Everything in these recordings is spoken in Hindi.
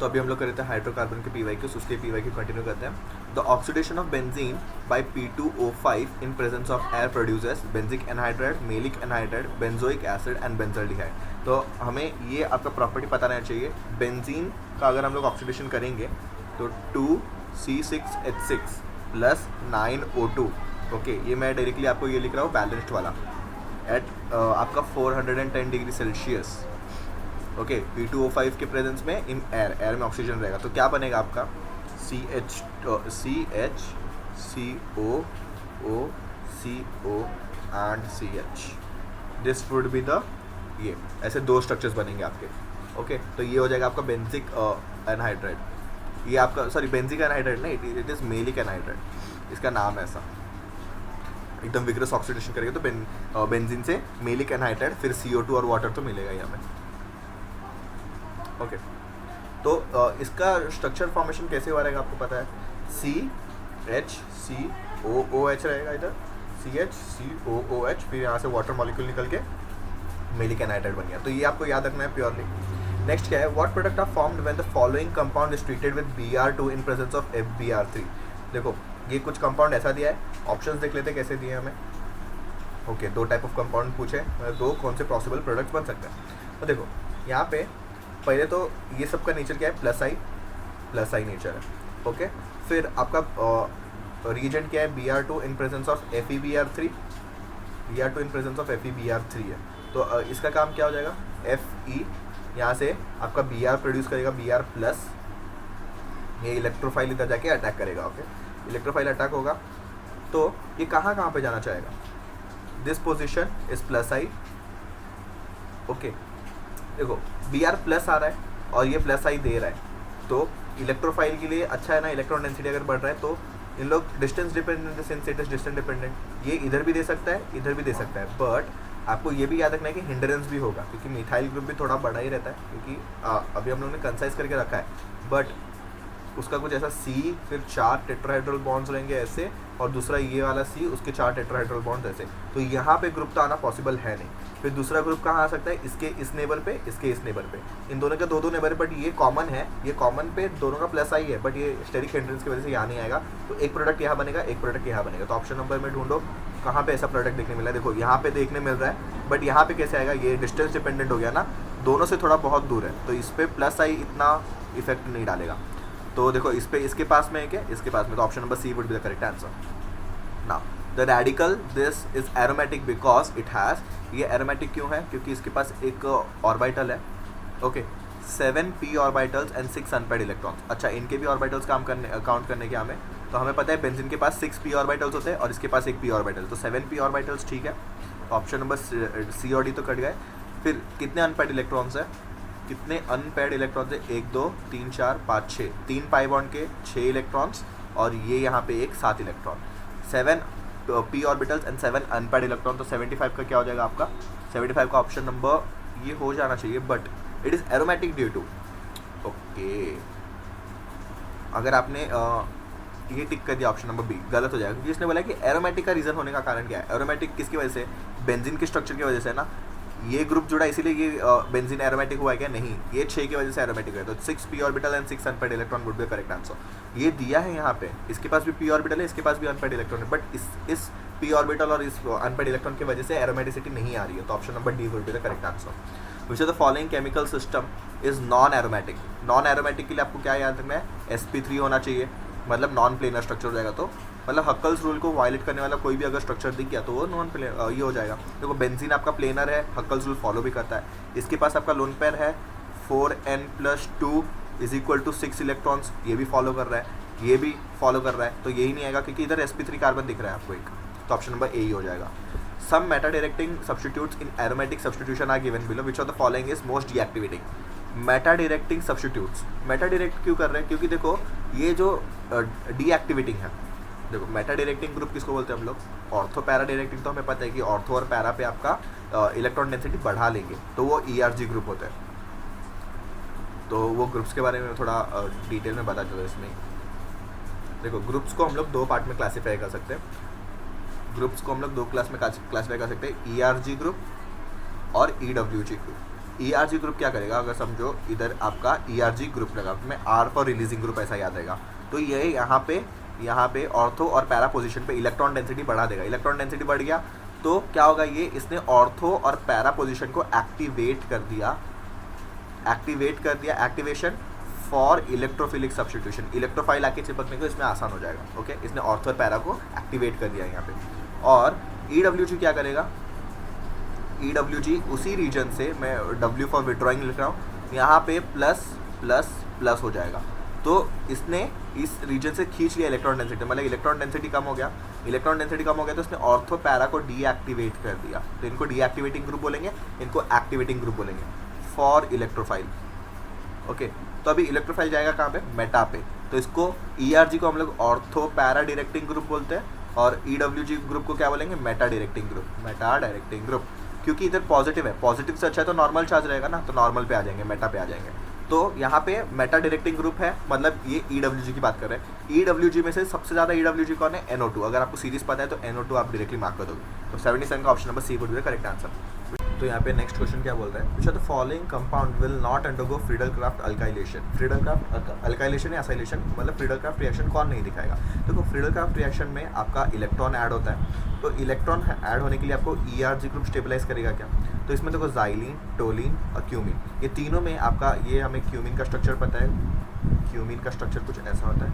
तो अभी हम लोग करते हैं हाइड्रोकार्बन के PYQs, उसके PYQ कंटिन्यू करते हैं। The oxidation of benzene by P2O5 in presence of air produces benzic anhydride, maleic anhydride, benzoic acid and benzaldehyde. तो हमें ये आपका प्रॉपर्टी पता रहना चाहिए। बेंजीन का अगर हम लोग ऑक्सीडेशन करेंगे तो 2C6H6 प्लस 9O2, ओके, ये मैं डायरेक्टली आपको ये लिख रहा हूँ बैलेंस्ड वाला, एट आपका 410 डिग्री सेल्सियस, ओके, P2O5 के प्रेजेंस में इन एयर में ऑक्सीजन रहेगा। तो क्या बनेगा आपका CHCOO and CH। This would be the, ये ऐसे दो स्ट्रक्चर्स बनेंगे आपके, ओके। तो ये हो जाएगा आपका बेंजिक एनहाइड्राइड, ये आपका सॉरी बेंजिक एनहाइड्राइड नहीं, इट इज़ मेलिक एनहाइड्राइड, इसका नाम है ऐसा। एकदम विग्रस ऑक्सीडेशन करेंगे तो बेंजीन से मेलिक एनहाइड्राइड, फिर CO2 और वाटर तो मिलेगा ही हमें, ओके। तो इसका स्ट्रक्चर फॉर्मेशन कैसे हुआ रहेगा आपको पता है, CHCOOH रहेगा इधर, CHCOOH, फिर यहाँ से वाटर मॉलिक्यूल निकल के मेलिक एनहाइड्राइड बन गया। तो ये आपको याद रखना है प्योरली। नेक्स्ट क्या है, what product are formed when the following compound is treated with Br2 in presence of FbR3। देखो ये कुछ कंपाउंड ऐसा दिया है, ऑप्शंस देख लेते कैसे दिए हमें, ओके। दो टाइप ऑफ कंपाउंड पूछे, दो कौन से पॉसिबल प्रोडक्ट्स बन सकते हैं। तो देखो यहाँ पे पहले तो ये सब का नेचर क्या है, प्लस आई नेचर है, ओके। फिर आपका रीजेंट क्या है, Br2 in presence of FeBr3, Br2 in presence of FeBr3 है। तो इसका काम क्या हो जाएगा, Fe यहाँ से आपका Br प्रोड्यूस करेगा, Br प्लस, ये इलेक्ट्रोफाइल इधर जाके अटैक करेगा, ओके। इलेक्ट्रोफाइल अटैक होगा तो ये कहाँ पे जाना चाहेगा, this position is plus I, okay. देखो Br प्लस आ रहा है और ये प्लस आई दे रहा है, तो इलेक्ट्रोफाइल के लिए अच्छा है ना, इलेक्ट्रॉन डेंसिटी अगर बढ़ रहा है तो इन लोग distance dependent, since it is distance dependent, ये इधर भी दे सकता है, इधर भी दे सकता है। बट आपको ये भी याद रखना है कि हिंडरेंस भी होगा, क्योंकि मिथाइल ग्रुप भी थोड़ा बड़ा ही रहता है, क्योंकि अभी हम लोगों ने कंसाइज करके रखा है, बट उसका कुछ ऐसा C, फिर 4 टेट्राहाइड्रल बॉन्ड्स रहेंगे ऐसे, और दूसरा ये वाला C, उसके 4 टेट्राहाइड्रल बॉन्ड्स ऐसे। तो यहाँ पे ग्रुप तो आना पॉसिबल है नहीं। फिर दूसरा ग्रुप कहाँ आ सकता है, इसके इस नेबर पे, इसके इस नेबर पे, इन दोनों के दो नेबर है, बट ये कॉमन है, ये कॉमन पे दोनों का प्लस आई है, बट ये स्टेरिक हिंड्रेंस की वजह से यहाँ नहीं आएगा। तो एक प्रोडक्ट यहाँ बनेगा, एक प्रोडक्ट यहाँ बनेगा। तो ऑप्शन नंबर में ढूंढो कहाँ पे ऐसा प्रोडक्ट देखने मिला है। देखो यहाँ पे देखने मिल रहा है, बट यहाँ पे कैसे आएगा, ये डिस्टेंस डिपेंडेंट हो गया ना, दोनों से थोड़ा बहुत दूर है, तो इस पर प्लस आई इतना इफेक्ट नहीं डालेगा। तो देखो इस पे, इसके पास में है क्या, इसके पास में, तो option number C would be the correct answer. Now the radical this is aromatic because it has, ये एरोमेटिक क्यों है, क्योंकि इसके पास एक ऑर्बिटल है, okay, 7 p orbitals and 6 unpaired electrons. अच्छा, इनके भी ऑर्बिटल्स काउंट करने के हमें, तो हमें पता है बेंजीन के पास 6 p ऑर्बिटल्स होते हैं और इसके पास एक p ऑर्बिटल, तो 7 p ऑर्बिटल्स, ठीक है। ऑप्शन नंबर C और D तो कट गए। फिर कितने अनपेयर्ड इलेक्ट्रॉन्स है, कितने अनपेयर्ड इलेक्ट्रॉन्स है, 1 2 3 4 5 6, 3 पाई बॉन्ड के 6 इलेक्ट्रॉन्स, और ये यहाँ पे एक 7 electron, 7 p orbitals and 7 unpaired electron. तो 75 का क्या हो जाएगा आपका, 75 का ऑप्शन नंबर ये हो जाना चाहिए, but it is aromatic due to, okay. अगर आपने ये टिक कर दिया ऑप्शन नंबर B, गलत हो जाएगा, क्योंकि इसने बोला कि एरोमेटिक का रीज़न होने का कारण क्या है। एरोमेटिक किसकी वजह से, बेंजीन के स्ट्रक्चर की वजह से ना, ये ग्रुप जुड़ा इसीलिए ये बेंजीन एरोमेटिक हुआ है क्या, नहीं, ये 6 की वजह से एरोमेटिक है। तो 6 p orbital and 6 unpaired electron would be correct answer. ये दिया है यहाँ पे, इसके पास भी p ऑर्बिटल है, इसके पास भी अनपेयर्ड इलेक्ट्रॉन है, बट इस p ऑर्बिटल और इस अनपेयर्ड इलेक्ट्रॉन की वजह से एरोमेटिसिटी नहीं आ रही है। तो option number D would be the correct answer. Which of the following chemical system is non aromatic. Non aromatic के लिए आपको क्या याद रखना है, sp3 होना चाहिए, मतलब नॉन प्लेनर स्ट्रक्चर हो जाएगा। तो मतलब हक्कल्स रूल को वायलेट करने वाला कोई भी अगर स्ट्रक्चर दिख गया तो वो नॉन प्लेनर ये हो जाएगा। देखो बेंजीन आपका प्लेनर है, हक्कल्स रूल फॉलो भी करता है। इसके पास आपका लोन पेयर है 4n+2 = 6 इलेक्ट्रॉन्स, ये भी फॉलो कर रहा है, ये भी फॉलो कर रहा है, तो यही नहीं आएगा क्योंकि इधर sp3 कार्बन दिख रहा है आपको एक, तो ऑप्शन नंबर A ही हो जाएगा। Some meta directing substituents in aromatic substitution are given below, which of the following is most deactivating. Meta directing substituents, meta direct क्यों कर रहे हैं, क्योंकि देखो ये जो डीएक्टिवेटिंग है, देखो मेटा डायरेक्टिंग ग्रुप किसको बोलते हैं हम लोग, ऑर्थो पैरा डायरेक्टिंग तो हमें पता है कि ऑर्थो और पैरा पे आपका इलेक्ट्रॉन डेंसिटी बढ़ा लेंगे, तो वो ERG ग्रुप होता है। तो वो ग्रुप्स के बारे में थोड़ा डिटेल में बता चलो इसमें। देखो ग्रुप्स को हम लोग 2 पार्ट में क्लासीफाई कर सकते हैं, ग्रुप्स को हम लोग 2 क्लास में क्लासीफाई कर सकते हैं, ERG ग्रुप और EWG ग्रुप। ERG ग्रुप क्या करेगा, अगर समझो इधर आपका ERG ग्रुप लगा, में R पर रिलीजिंग ग्रुप ऐसा याद रहेगा, तो ये यहाँ पे ऑर्थो और पैरा पोजीशन पे इलेक्ट्रॉन डेंसिटी बढ़ा देगा। इलेक्ट्रॉन डेंसिटी बढ़ गया तो क्या होगा, ये इसने ऑर्थो और पैरा पोजीशन को एक्टिवेट कर दिया, activation for electrophilic substitution. Electrophile आके चिपकने को इसमें आसान हो जाएगा। ओके, इसने ऑर्थो और पैरा को एक्टिवेट कर दिया यहाँ पे। और EWG क्या करेगा, EWG उसी रीजन से, मैं W फॉर विड्रॉइंग लिख रहा हूँ, यहाँ पे प्लस प्लस प्लस हो जाएगा। तो इसने इस रीजन से खींच लिया इलेक्ट्रॉन डेंसिटी, मतलब इलेक्ट्रॉन डेंसिटी कम हो गया। इलेक्ट्रॉन डेंसिटी कम हो गया तो इसने ऑर्थो पैरा को डीएक्टिवेट कर दिया। तो इनको डीएक्टिवेटिंग ग्रुप बोलेंगे, इनको एक्टिवेटिंग ग्रुप बोलेंगे फॉर इलेक्ट्रोफाइल। ओके, तो अभी इलेक्ट्रोफाइल जाएगा कहाँ पे, मेटा पे। तो इसको ERG को हम लोग ऑर्थो पैरा डायरेक्टिंग ग्रुप बोलते हैं, और EWG ग्रुप को क्या बोलेंगे, मेटा डायरेक्टिंग ग्रुप। क्योंकि इधर पॉजिटिव है, पॉजिटिव से अच्छा है तो नॉर्मल चार्ज रहेगा ना, तो नॉर्मल पे आ जाएंगे, मेटा पे आ जाएंगे। तो यहाँ पे मेटा डायरेक्टिंग ग्रुप है, मतलब ये EWG की बात कर रहे हैं। EWG में से सबसे ज़्यादा EWG कौन है, NO2। अगर आपको सीरीज पता है तो NO2 आप डायरेक्टली मार्क कर दोगे। तो 77 का option number c would be the correct answer. तो यहाँ पे नेक्स्ट क्वेश्चन क्या बोल रहा है, which are the following compound will not undergo Friedel-Crafts alkylation. Friedel-Crafts alkylation या एसाइलेशन, मतलब फ्रीडल-क्राफ्ट रिएक्शन कौन नहीं दिखाएगा। देखो, फ्रीडल-क्राफ्ट रिएक्शन में आपका इलेक्ट्रॉन ऐड होता है, तो इलेक्ट्रॉन ऐड होने के लिए आपको ERG ग्रुप स्टेबलाइज करेगा क्या। तो इसमें देखो ज़ाइलिन, टोलिन और क्यूमिन, ये तीनों में आपका, ये हमें क्यूमिन का स्ट्रक्चर पता है, क्यूमिन का स्ट्रक्चर कुछ ऐसा होता है।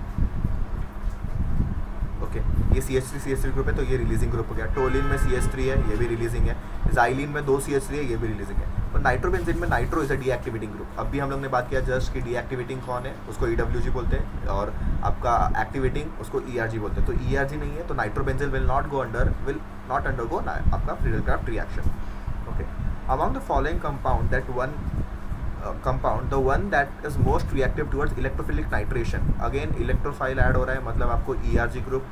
ओके, ये CH3 ग्रुप है तो ये रिलीजिंग ग्रुप हो गया। टोलिन में CH3 है, ये भी रिलीजिंग है। ज़ाइलिन में 2 CH3 है, ये भी रिलीजिंग है। और नाइट्रोबेंजीन में nitro is a deactivating group. अभी हम लोग ने बात किया जस्ट कि डीएक्टिवेटिंग कौन है, उसको EWG बोलते हैं, और आपका एक्टिवेटिंग उसको ERG बोलते हैं। तो ERG नहीं है तो नाइट्रोबेंजीन विल नॉट अंडरगो आपका Friedel-Crafts reaction. Okay, among the following compound the one that is most reactive towards electrophilic nitration. Again electrophile add हो रहा है, मतलब आपको ERG ग्रुप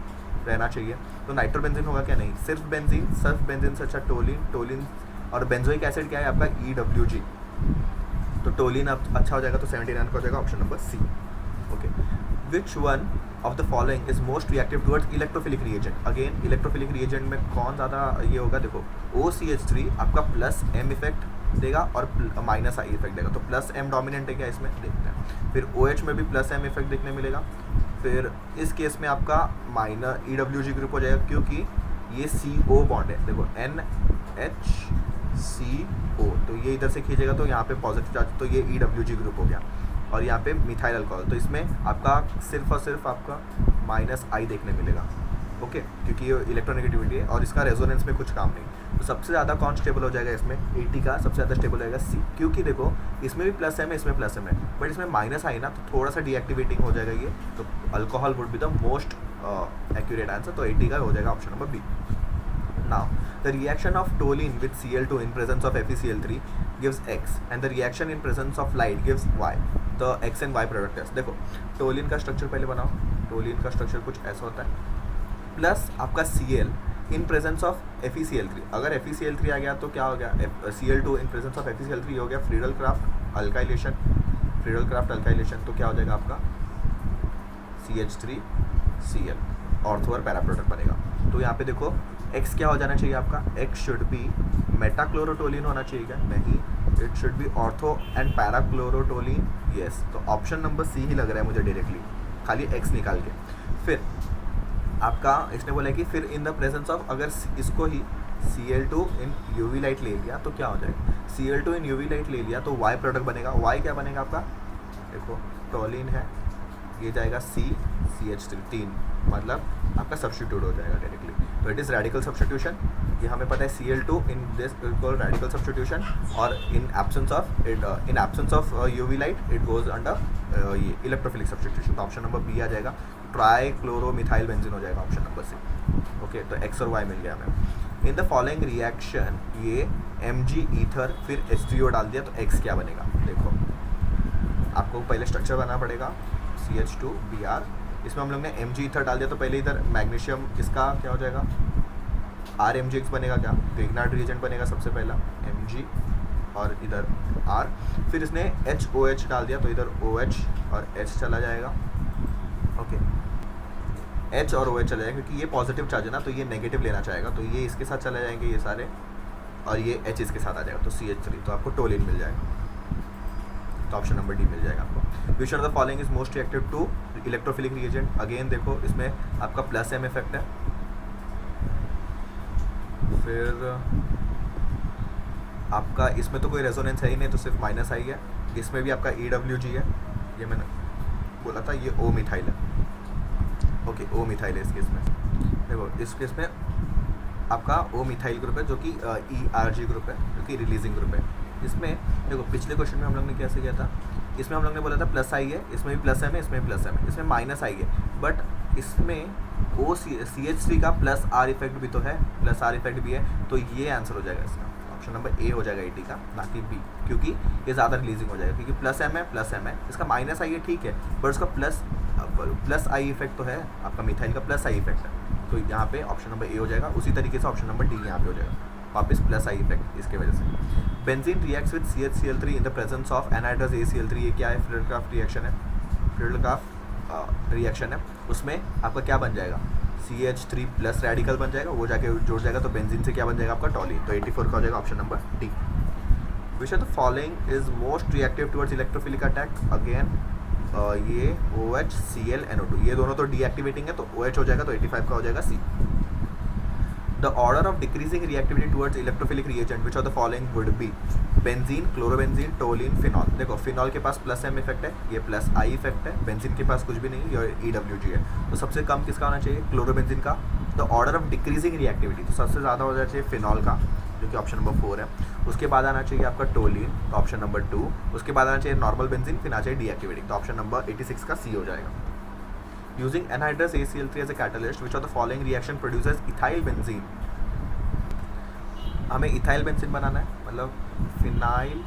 रहना चाहिए। तो नाइट्रोबेंजीन होगा क्या, नहीं, सिर्फ बेंजीन से अच्छा टोलिन और बेंजोइक एसिड क्या है आपका, EWG। तो टोलिन अब अच्छा हो जाएगा, तो 79 का हो जाएगा option number C. Okay, which one of the following is most reactive towards electrophilic reagent. Again electrophilic reagent में कौन ज़्यादा ये होगा, देखो OCH3 आपका प्लस M इफेक्ट देगा और माइनस I इफेक्ट देगा। तो प्लस M डोमिनेंट है क्या, इसमें देखते हैं। फिर OH में भी प्लस M इफेक्ट देखने मिलेगा। फिर इस केस में आपका माइनर EWG ग्रुप हो जाएगा, क्योंकि ये CO बॉन्ड है, देखो NHCO, तो ये इधर से खींचेगा तो यहाँ पे पॉजिटिव चार्ज, तो ये EWG ग्रुप हो गया। और यहाँ पे मिथाइल अल्कोहल, तो इसमें आपका सिर्फ और सिर्फ आपका माइनस I देखने मिलेगा। ओके, क्योंकि ये इलेक्ट्रोनेगेटिविटी है और इसका रेजोनेंस में कुछ काम नहीं। तो सबसे ज़्यादा कौन स्टेबल हो जाएगा इसमें, 80 का सबसे ज़्यादा स्टेबल हो जाएगा C, क्योंकि देखो इसमें भी प्लस M है, इसमें प्लस M है, बट इसमें माइनस I ना, तो थोड़ा सा डीएक्टिवेटिंग हो जाएगा ये। तो alcohol would be the most accurate answer, तो 80 का हो जाएगा option number b. Now the reaction of toluene with Cl2 in presence of FeCl3 gives X and the reaction in presence of light gives Y. The X and Y product test। देखो टोलिन का स्ट्रक्चर पहले बनाओ। टोलिन का स्ट्रक्चर कुछ ऐसा होता है, प्लस आपका Cl in presence of FeCl3। अगर FeCl3 आ गया तो क्या हो गया, Cl2 in presence of FeCl3 हो गया फ्रीडल-क्राफ्ट अल्काइलेशन। तो क्या हो जाएगा आपका CH3Cl, ऑर्थो और पैरा प्रोडक्ट बनेगा। तो यहाँ पे देखो X क्या हो जाना चाहिए आपका, X शुड बी मेटाक्लोरोटोलिन होना चाहिए क्या, नहीं, it should be ortho and parachlorotoluene. Yes, तो ऑप्शन नंबर सी ही लग रहा है मुझे डायरेक्टली, खाली X निकाल के। फिर आपका इसने बोला कि फिर इन द प्रेजेंस ऑफ, अगर इसको ही Cl2 इन UV लाइट ले लिया तो क्या हो जाएगा, Cl2 इन UV लाइट ले लिया तो Y प्रोडक्ट बनेगा। Y क्या बनेगा आपका, देखो टोलिन है, ये जाएगा CH3, मतलब आपका सब्स्टिट्यूट हो जाएगा डायरेक्टली। तो इट इज़ रेडिकल सब्स्टिट्यूशन, ये हमें पता है Cl2 in this equal radical substitution, और in absence of UV light it goes under ये इलेक्ट्रोफिलिक सब्स्टिट्यूशन। तो ऑप्शन नंबर बी आ जाएगा, ट्राइक्लोरोमिथाइल बेंजीन हो जाएगा ऑप्शन नंबर सी। ओके, तो X और Y मिल गया हमें। इन द फॉलोइंग रिएक्शन ये Mg ईथर फिर H3O डाल दिया तो X क्या बनेगा, देखो आपको पहले स्ट्रक्चर बनाना पड़ेगा, CH2Br, इसमें हम लोग ने Mg ईथर डाल दिया तो पहले इधर मैग्नीशियम, इसका क्या हो जाएगा RMgX बनेगा क्या, ग्रिग्नार्ड रिएजेंट बनेगा सबसे पहला Mg और इधर R, फिर इसने HOH डाल दिया तो इधर OH और H चला जाएगा। ओके, H और OH चला जाएगा, क्योंकि ये पॉजिटिव चार्ज है ना, तो ये नेगेटिव लेना चाहेगा, तो ये इसके साथ चले जाएंगे ये सारे, और ये H इसके साथ आ जाएगा तो CH3, तो आपको टोलिन मिल जाएगा, तो ऑप्शन नंबर डी मिल जाएगा आपको। Which of the following is most reactive to electrophilic reagent, again देखो इसमें आपका प्लस M इफेक्ट है, फिर आपका इसमें तो कोई रेजोनेंस है ही नहीं, तो सिर्फ माइनस आई है, इसमें भी आपका EWG है, ये मैंने बोला था, ये O मिथाइल है, ओके O मिथाइल है इस केस में, देखो इस केस में आपका O मिथाइल ग्रुप है जो कि ERG ग्रुप है जो कि रिलीजिंग ग्रुप है। इसमें देखो पिछले क्वेश्चन में हम लोग ने कैसे किया था, इसमें हम लोग ने बोला था प्लस आई है, इसमें भी प्लस M है, इसमें भी प्लस M है, इसमें माइनस आई है, बट इसमें CH3 का प्लस R इफेक्ट भी तो है, प्लस R इफेक्ट भी है, तो ये आंसर हो जाएगा इसका, ऑप्शन नंबर ए हो जाएगा 80 का, ना कि बी, क्योंकि ये ज़्यादा रिलीजिंग हो जाएगा, क्योंकि प्लस M है, प्लस M है, इसका माइनस आई है ठीक है, बट उसका प्लस आई इफेक्ट तो है, आपका मिथाइल का प्लस आई इफेक्ट है, तो यहाँ पे ऑप्शन नंबर ए हो जाएगा। उसी तरीके से ऑप्शन नंबर डी यहाँ पे हो जाएगा, वापस प्लस आई इफेक्ट इसके वजह से। Benzene reacts with CHCl3 in the presence of anhydrous ACl3, ये क्या है, फ्रेडलक्राफ्ट रिएक्शन है, फ्रेडलक्राफ्ट रिएक्शन है, उसमें आपका क्या बन जाएगा, CH3 प्लस रेडिकल बन जाएगा, वो जाके जुड़ जाएगा, तो बेंजीन से क्या बन जाएगा आपका टॉलिन, तो 84 का हो जाएगा option number D. Which of the following is most reactive towards electrophilic attack, again ये OH Cl NO2, ये दोनों तो डीएक्टिवेटिंग है, तो OH हो जाएगा, तो 85 का हो जाएगा C. The order of decreasing reactivity towards electrophilic reagent which of the following would be, benzene, chlorobenzene, toluene, phenol. देखो फिनॉल के पास प्लस M इफेक्ट है, ये प्लस I इफेक्ट है, बेंजीन के पास कुछ भी नहीं, ये EWG है, तो सबसे कम किसका होना चाहिए, क्लोरोबेंजीन का। The order of decreasing reactivity, तो सबसे ज़्यादा हो जाना चाहिए फिनॉल का, जो कि ऑप्शन नंबर 4 है, उसके बाद आना चाहिए आपका टोलिन, तो ऑप्शन नंबर 2, उसके बाद आना चाहिए नॉर्मल बेंजीन, फिर आना चाहिए डीएक्टिवेटिंग, तो ऑप्शन नंबर 86 का सी हो जाएगा। Using anhydrous ACl3 as a catalyst which of the following reaction produces ethyl benzene, हमें इथाइल बेंजीन बनाना है, मतलब फिनाइल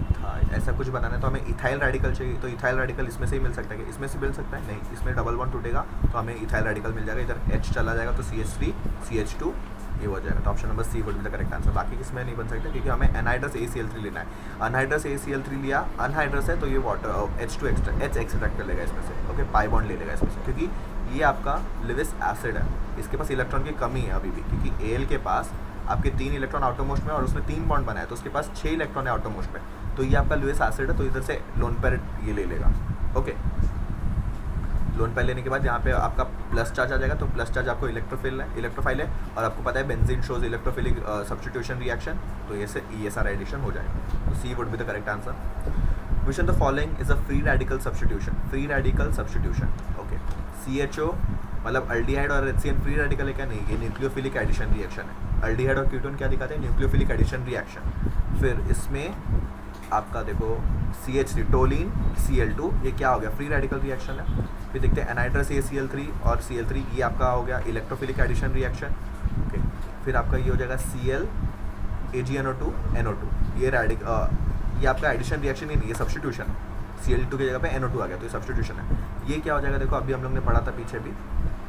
इथाइल ऐसा कुछ बनाना है, तो हमें इथाइल रेडिकल चाहिए, तो इथाइल रेडिकल इसमें से ही मिल सकता है, इसमें से मिल सकता है नहीं, इसमें डबल बॉन्ड टूटेगा तो हमें इथाइल रेडिकल मिल जाएगा, इधर H चला जाएगा तो CH3 CH2 ये हो जाएगा, तो option number c would be the correct answer. बाकी किसमें नहीं बन सकता, क्योंकि हमें एनहाइड्रस ACl3 लेना है, अनहाइड्रस ACl3 लिया, अनहाइड्रस है तो ये वाटर H2 एक्सट्रैक्ट कर लेगा इसमें से, ओके पाई बॉन्ड ले लेगा इसमें से, क्योंकि ये आपका लिविस एसिड है, इसके पास इलेक्ट्रॉन की कमी है अभी भी, क्योंकि Al के पास आपके 3 इलेक्ट्रॉन आउटरमोस्ट में और उसमें 3 बॉन्ड बनाया, तो उसके पास 6 इलेक्ट्रॉन है आउटरमोस्ट में, तो ये आपका लुइस एसिड है, तो इधर से लोन पेयर ये ले लेगा, ओके लोन पेयर लेने के बाद यहाँ पे आपका प्लस चार्ज आ जाएगा, तो प्लस चार्ज आपको इलेक्ट्रोफाइल है, और आपको पता है benzene shows electrophilic substitution reaction, तो ये से ESR एडिशन हो जाएगा, तो C would be the correct answer. Which of the following is a free radical substitution, okay CHO मतलब अल्डिहाइड और HCN फ्री रेडिकल है क्या, नहीं, ये न्यूक्लियोफिलिक एडिशन रिएक्शन है, अल्डिहाइड और कीटोन क्या दिखाते हैं, न्यूक्लियोफिलिक एडिशन रिएक्शन। फिर इसमें आपका देखो CH3 टोलिन Cl2, ये क्या हो गया, फ्री रेडिकल रिएक्शन है। फिर देखते हैं एनहाइड्रस ACl3 और Cl3, ये आपका हो गया इलेक्ट्रोफिलिक एडिशन रिएक्शन, ओके। फिर आपका ये हो जाएगा Cl AgNO2 NO2, ये आपका एडिशन रिएक्शन ही नहीं, ये सब्स्टिट्यूशन है, Cl2 की जगह पे NO2 आ गया, तो ये सब्स्टिट्यूशन है। ये क्या हो जाएगा, देखो अभी हम लोग ने पढ़ा था पीछे भी,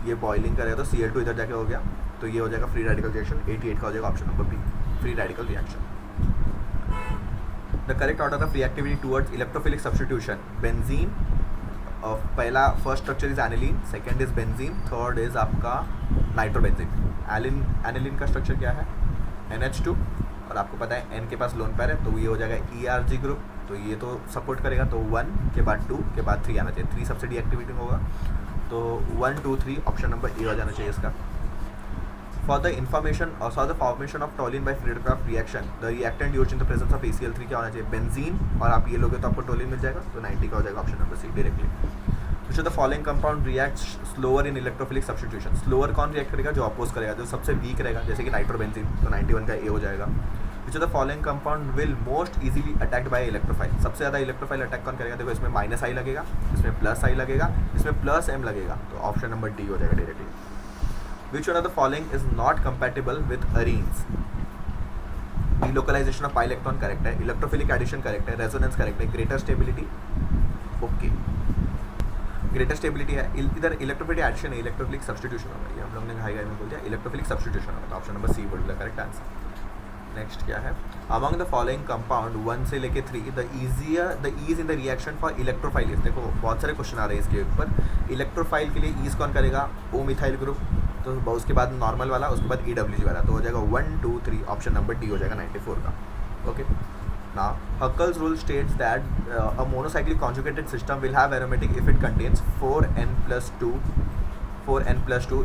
ये बॉइलिंग करेगा तो Cl2 इधर जाके हो गया, तो ये हो जाएगा फ्री रेडिकल रिएक्शन, 88 का हो जाएगा option number B, free radical reaction. The correct order of reactivity towards electrophilic substitution, benzene पहला first structure is aniline, second is benzene, third is आपका नाइट्रोबेंजीन। एनिलीन का स्ट्रक्चर क्या है, NH2, और आपको पता है N के पास लोन पेयर है, तो ये हो जाएगा ERG ग्रुप, तो ये तो सपोर्ट करेगा, तो 1 के बाद 2 के बाद 3 आना चाहिए, 3 सबसे डीएक्टिवेटिंग होगा, तो 1 2 3 ऑप्शन नंबर ए हो जाना चाहिए इसका। For the formation of toluene by Friedel Crafts reaction, the reactant used in the presence of ACl3 क्या होना चाहिए, बेंजीन, और आप ये लोगे तो आपको टोलिन मिल जाएगा, तो 90 का हो जाएगा option number c directly. Which of the following compound reacts slower in electrophilic substitution, slower कौन रिएक्ट करेगा, जो अपोज करेगा, जो सबसे वीक रहेगा, जैसे कि नाइट्रोबेंजीन, तो 91 का ए हो जाएगा। विच of the following compound will most easily attacked by electrophile, सबसे ज़्यादा इलेक्ट्रोफाइल अटैक कौन करेगा, देखो इसमें माइनस आई लगेगा, इसमें प्लस आई लगेगा, इसमें प्लस M लगेगा, तो ऑप्शन नंबर डी हो जाएगा directly. Which one of the following is not compatible with arenes, delocalisation of pi electron correct है, इलेक्ट्रोफिलिक एडिशन करेक्ट है, रेजोनेंस करेक्ट है, greater stability, okay greater stability है, इधर इलेक्ट्रोफिलिक एडिशन है, इलेक्ट्रोफिलिक सब्स्टिट्यूशन होगा, ये हम लोग ने हाई में बोल दिया, इलेक्ट्रोफिलिक सब्स्टिट्यूशन होगा, तो option number c would be the correct answer. Next क्या है, अमंग द फॉलोइंग कंपाउंड 1 से लेके 3 the ease in the reaction for electrophile, देखो बहुत सारे क्वेश्चन आ रहे हैं इसके ऊपर, इलेक्ट्रोफाइल के लिए ईज कौन करेगा, O मिथाइल ग्रुप, तो उसके बाद नॉर्मल वाला, उसके बाद EWG वाला, तो हो जाएगा 1 2 3, ऑप्शन नंबर डी हो जाएगा 94 का. Okay. Now, Huckel's rule states that a monocyclic conjugated system will have aromatic if it contains 4n plus 2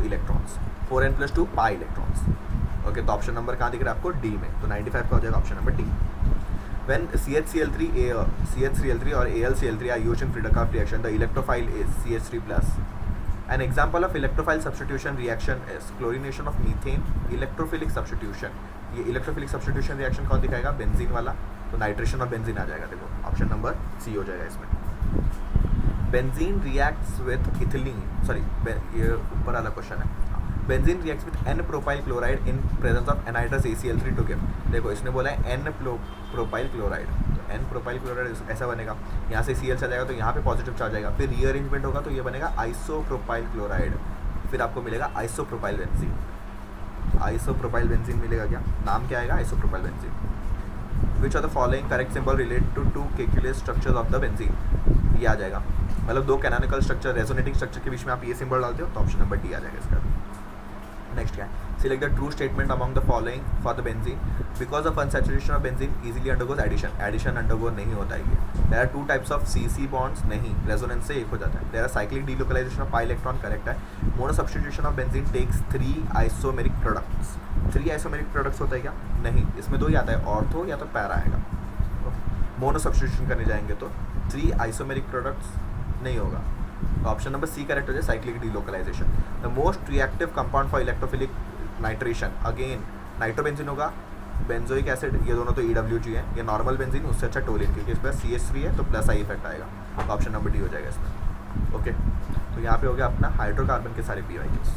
electrons, 4n plus 2 pi electrons. Okay, तो ऑप्शन नंबर कहाँ दिख रहा है आपको? डी में. तो 95 का हो जाएगा option number D. When CH3 or AlCl3 are used in Friedel-Crafts reaction, the electrophile is CH3 plus. An example of electrophile substitution reaction is chlorination of methane. Electrophilic substitution, ये इलेक्ट्रोफिलिक सब्स्टिट्यूशन रिएक्शन कौन दिखाएगा? बेंजीन वाला. तो नाइट्रेशन और बेंजीन आ जाएगा. देखो ऑप्शन नंबर सी हो जाएगा इसमें. Benzene reacts with ethylene, sorry ये ऊपर वाला क्वेश्चन है. Benzene reacts with n propyl chloride in presence of anhydrous ACl3 to give. देखो इसने बोला है एन प्रोपाइल क्लोराइड, तो एन प्रोपाइल क्लोराइड ऐसा बनेगा. यहाँ से Cl चल जाएगा तो यहाँ पे पॉजिटिव चार्ज आएगा. फिर रीअरेंजमेंट होगा तो ये बनेगा आइसोप्रोपाइल क्लोराइड. फिर आपको मिलेगा आइसोप्रोपाइल बेंजीन. आइसोप्रोपाइल बेंजीन मिलेगा क्या? नाम क्या आएगा? Isopropyl benzene. Which are the following correct symbol related to 2 Kekule structures of the benzene. ये आ जाएगा, मतलब 2 कैनोनिकल स्ट्रक्चर रेजोनेटिंग स्ट्रक्चर के बीच में आप ये सिंबल डालते हो तो ऑप्शन नंबर डी आ जाएगा इसका. नेक्स्ट क्या है? Select the true statement among the following for the benzene. Because of unsaturation of benzene easily undergoes addition. Addition undergo नहीं होता है ये. There are 2 types of CC bonds, नहीं, रेजोनेंस से एक हो जाता है. There are cyclic delocalization of pi electron, correct है. Mono substitution of benzene takes 3 isomeric products. 3 isomeric products होता है क्या? नहीं, इसमें 2 ही आता है, ऑर्थो या तो पैरा आएगा. मोनो सब्स्टिट्यूशन करने जाएंगे तो 3 आइसोमेरिक प्रोडक्ट्स नहीं होगा. तो ऑप्शन नंबर सी करेक्ट हो जाए, cyclic delocalization. The most reactive compound for electrophilic nitration, again nitrobenzene होगा, बेंजोइक एसिड, ये दोनों तो EWG है. ये नॉर्मल बेंजीन उससे अच्छा टोलिन, क्योंकि इस पर CH3 है तो प्लस आई इफेक्ट आएगा. तो ऑप्शन नंबर डी हो जाएगा इसमें. ओके, तो यहाँ पे हो गया अपना हाइड्रोकार्बन के सारे PYQs.